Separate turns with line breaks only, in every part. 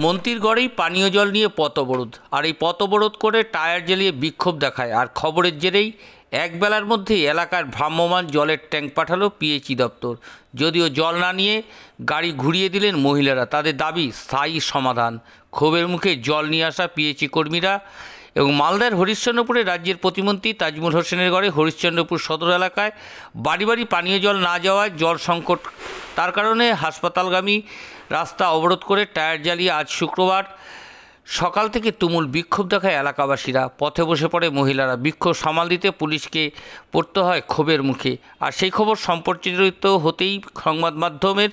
মন্ত্রীর গড়েই পানীয় জল নিয়ে পথ অবরোধ, আর এই পথ অবরোধ করে টায়ার জ্বালিয়ে বিক্ষোভ দেখায়। আর খবরের জেরেই একবেলার মধ্যেই এলাকার ভ্রাম্যমাণ জলের ট্যাঙ্ক পাঠালো পিএইচই দপ্তর। যদিও জল না নিয়ে গাড়ি ঘুরিয়ে দিলেন মহিলারা। তাদের দাবি স্থায়ী সমাধান। ক্ষোভের মুখে জল নিয়ে আসা পিএইচই কর্মীরা। এবং মালদার হরিশ্চন্দ্রপুরে রাজ্যের প্রতিমন্ত্রী তাজমুল হোসেনের গড়ে হরিশ্চন্দ্রপুর সদর এলাকায় বাড়ি বাড়ি পানীয় জল না যাওয়ায় জল সংকট, তার কারণে হাসপাতালগামী রাস্তা অবরোধ করে টায়ার জ্বালিয়ে আজ শুক্রবার সকাল থেকে তুমুল বিক্ষোভ দেখায় এলাকাবাসীরা। পথে বসে পড়ে মহিলারা। বিক্ষোভ সামাল দিতে পুলিশকে পড়তে হয় ক্ষোভের মুখে। আর সেই খবর সম্প্রচারিত হতেই সংবাদ মাধ্যমের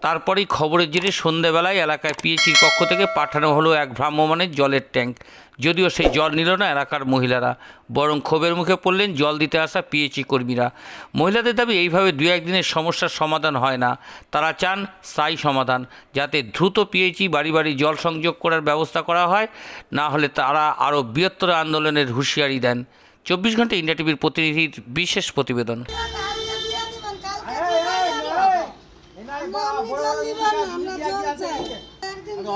তারপরেই খবরের জেরে সন্ধ্যাবেলায় এলাকায় পিএইচির পক্ষ থেকে পাঠানো হলো এক ভ্রাম্যমাণের জলের ট্যাঙ্ক। যদিও সেই জল নিল না এলাকার মহিলারা, বরং ক্ষোভের মুখে পড়লেন জল দিতে আসা পিএইচই কর্মীরা। মহিলাদের দাবি এইভাবে দু একদিনের সমস্যার সমাধান হয় না। তারা চান স্থায়ী সমাধান, যাতে দ্রুত পিএইচই বাড়ি বাড়ি জল সংযোগ করার ব্যবস্থা করা হয়, না হলে তারা আরও বৃহত্তর আন্দোলনের হুঁশিয়ারি দেন। 24 ঘন্টা ইন্ডিয়া টিভির প্রতিনিধির বিশেষ প্রতিবেদন।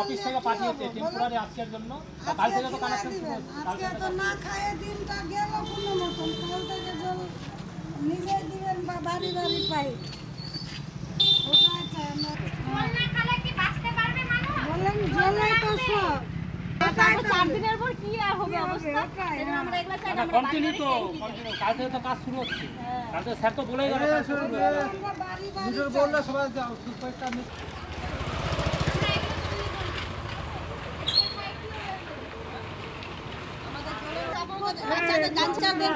অফিস থেকে পাঠিয়েছে টেম্পোরারি আজকের জন্য, কাল থেকে তো কানেকশন শুরু হচ্ছে।
আজকে তো না খায় দিনটা গেল কোনো মতন, কাল থেকে জল নিজে দিবেন বা বাড়ি বাড়ি পাই। ওটাই চাই আমরা। জল না খেলে কি বাঁচতে পারবে মানুষ? বলেন জলেই তো সব। তারপর 4 দিনের পর কি আর হবে অবস্থা? আমরা এগুলা চাই না।
কন্টিনিউ তো কন্টিনিউ, কাল থেকে তো কাজ শুরু হচ্ছে। কাল থেকে স্যার তো বলেই গেল কাজ শুরু হবে।
বাড়ি বাড়ি
নিজের বললে সবাই যাও সুপারটা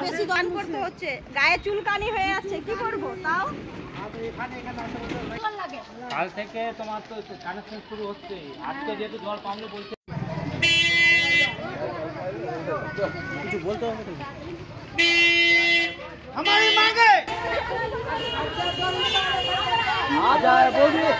বেশি গান করতে হচ্ছে, গায়ে চুলকানি হয়ে আছে, কি করবো তাও।
কাল থেকে তোমার তো কানেকশন শুরু হচ্ছে। আজকে যেহেতু জল পামলে বলছে কিছু বলতে হবে তো। हमारी मांगे आ जाए बोलिए।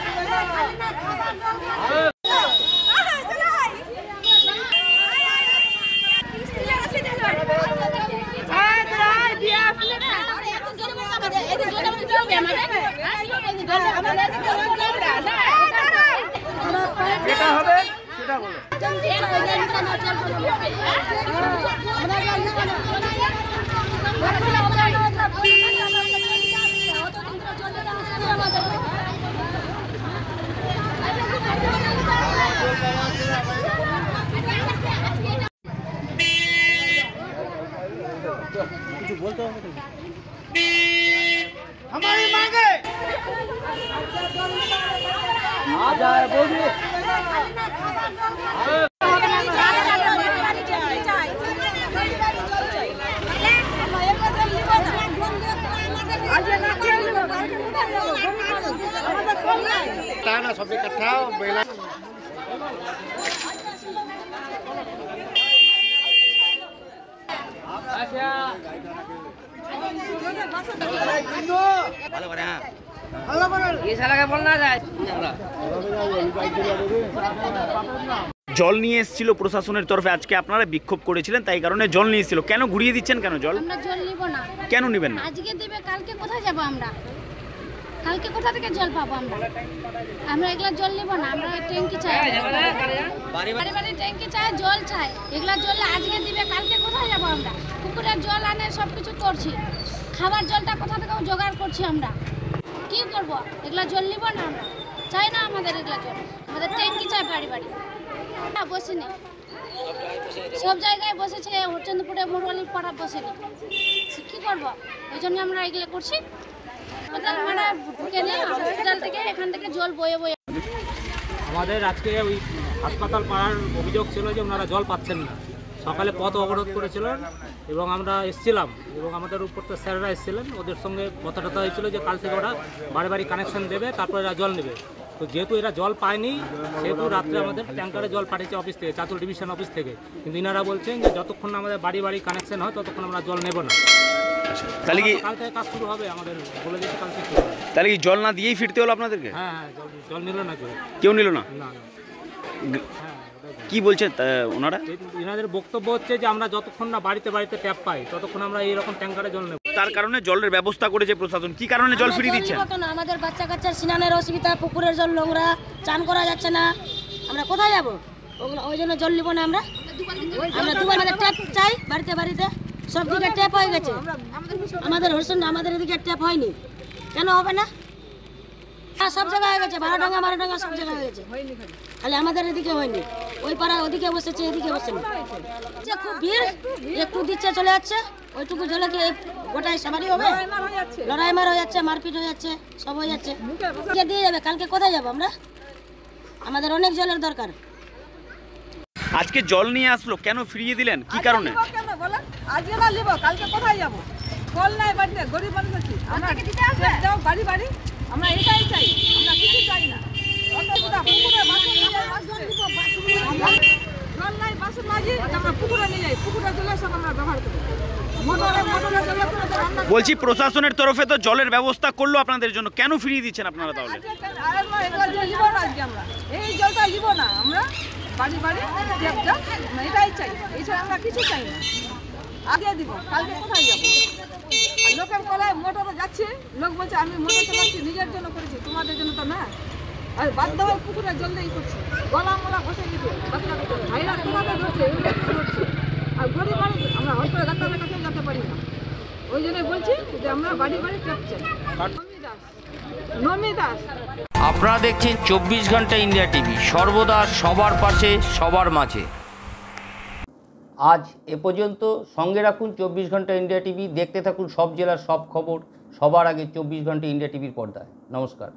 যেটা হবে সেটা বলো। কিছু বলতে হবে তো। हमारी मांगे आ जाए बोलिए। ना सब इकट्ठा बेला
জল নিয়ে এসেছিল প্রশাসনের তরফে, আজকে আপনারা বিক্ষোভ করেছিলেন, তাই কারণে জল নিয়ে এসেছিল। কেন ঘুরিয়ে দিচ্ছেন? কেন জল
আমরা জল নিব না?
কেন নেবেন না?
আজকে দেবে, কালকে কোথায় যাব আমরা? কালকে কোথা থেকে জল পাবো আমরা? আমরা এগুলা জল নিব না। আমরা ট্যাঙ্কি চাই, বাড়ি বাড়ি ট্যাঙ্কি চাই, জল চাই। এগুলা জল আজকে দিবে, কালকে কোথায় যাব আমরা? পুকুরের জল আনে সব কিছু করছি, খাবার জলটা কোথা থেকে জোগাড় করছি আমরা? কি করব? এগুলা জল নিব না আমরা, চাই না আমাদের এগুলা জল। আমাদের ট্যাঙ্কি চাই বাড়ি বাড়ি। না বসিনি, সব জায়গায় বসেছে, হরিশ্চন্দ্রপুরে মোড়ালি পাড়া বসেনি। কি করব? ওই জন্য আমরা এগুলো করছি। হসপিটাল থেকে এখান থেকে জল বয়ে বয়ে
আমাদের আজকে ওই হাসপাতাল পাড়ার অভিযোগ ছিল যে ওনারা জল পাচ্ছেন না। সকালে পথ অবরোধ করেছিলেন এবং আমরা এসেছিলাম, এবং আমাদের উপর তো স্যাররা এসেছিলেন, ওদের সঙ্গে কথা টথা হয়েছিল যে কাল থেকে ওরা বাড়ি বাড়ি কানেকশন দেবে, তারপর এরা জল নেবে। তো যেহেতু এরা জল পায়নি, সেহেতু রাত্রে আমাদের ট্যাঙ্কারে জল পাঠিয়েছে অফিস থেকে, চাতুল ডিভিশন অফিস থেকে। কিন্তু ইনারা বলছেন যে যতক্ষণ না আমাদের বাড়ি বাড়ি কানেকশন হয় ততক্ষণ আমরা জল নেব না।
তাহলে কি
কাল থেকে কাজ শুরু হবে আমাদের, বলে দিচ্ছে কাল থেকে।
তাহলে কি জল না দিয়েই ফিরতে হলো আপনাদেরকে?
হ্যাঁ হ্যাঁ, জল নিল না
কেউ নিল না?
না। হ্যাঁ,
কি বলছেন ওনারা?
এনাদের বক্তব্য হচ্ছে যে আমরা যতক্ষণ না বাড়িতে বাড়িতে ট্যাপ পাই ততক্ষণ আমরা এইরকম ট্যাঙ্কারে জল নেব।
তার কারণে জলের ব্যবস্থা করেছে প্রশাসন। কি কারণে জল ফিরিয়ে দিচ্ছেন?
আমাদের বাচ্চা কাচ্চার স্নানের অসুবিধা, পুকুরের জল নোংরা, চান করা যাচ্ছে না,
আমরা কোথায় যাবো? ওগুলো ওই জন্য জল নিব না আমরা। দুবার ট্যাপ চাই বাড়িতে বাড়িতে, সব দিকে ট্যাপ হয়ে গেছে। আমাদের হোসেন আমাদের এদিকে ট্যাপ হয়নি, কেন হবে না? হ্যাঁ, সব জায়গায় হয়ে গেছে, মারাডাঙ্গা সব জায়গায় হয়ে গেছে, খালি আমাদের এদিকে হয়নি। ওই পাড়া ওদিকে বসেছে, এদিকে বসেনি। খুব ভিড়, একটু দিচ্ছে চলে যাচ্ছে, ওইটুকু জলে কি গোটাই সবারই হবে? লড়াই মার হয়ে যাচ্ছে, মারপিট হয়ে যাচ্ছে, সব হয়ে যাচ্ছে। কে দিয়ে যাবে? কালকে কোথায় যাবো আমরা? আমাদের অনেক জলের দরকার।
আজকে জল নিয়ে আসলো, কেন ফিরিয়ে দিলেন, কি কারণে?
কেন বলেন? আজকে না নিব, কালকে কোথায় যাব? কল নাই বাড়িতে, গরিব মানুষ আছি আমরা। যাও বাড়ি বাড়ি, আমরা এটাই চাই, আমরা কিছু চাই না। জল নাই, বাসন মাঝি আমরা পুকুরে নিয়ে যাই, পুকুরে জলে সব আমরা ব্যবহার করি।
বলছি প্রশাসনের তরফে তো জলের ব্যবস্থা করলো আপনাদের জন্য, কেন ফিরিয়ে দিচ্ছেন আপনারা তাহলে?
আজকে আমরা এই জলটা নিব না, আমরা বাড়ি বাড়ি এটাই চাই, এছাড়া আমরা কিছু চাই না। আগে দিব, কালকে কোথায় যাবো? লোকের কলায় মোটরে যাচ্ছে, লোক বলছে আমি মোটর চালাচ্ছি, নিজের জন্য করেছি, তোমাদের জন্য তো না। আর বাধ্য হয়ে পুকুরে জল দিয়ে করছি, গলা মোলা বসে গেছে, ভাইরা তোমাদের ধরছে, আর গরিব মানুষ আমরা হয়তো ডাক্তারের কাছে যেতে পারি না। ওই জন্যই বলছি যে আমরা বাড়ি বাড়ি ট্যাপ চাই। নমি দাস।
আপনারা দেখছেন 24 ঘন্টা ইন্ডিয়া টিভি, সর্বদা সবার পাশে সবার মাঝে। আজ এ পর্যন্ত। সঙ্গে রাখুন 24 ঘন্টা ইন্ডিয়া টিভি, দেখতে থাকুন সব জেলার সব খবর সবার আগে 24 ঘন্টা ইন্ডিয়া টিভির পর্দায়। নমস্কার।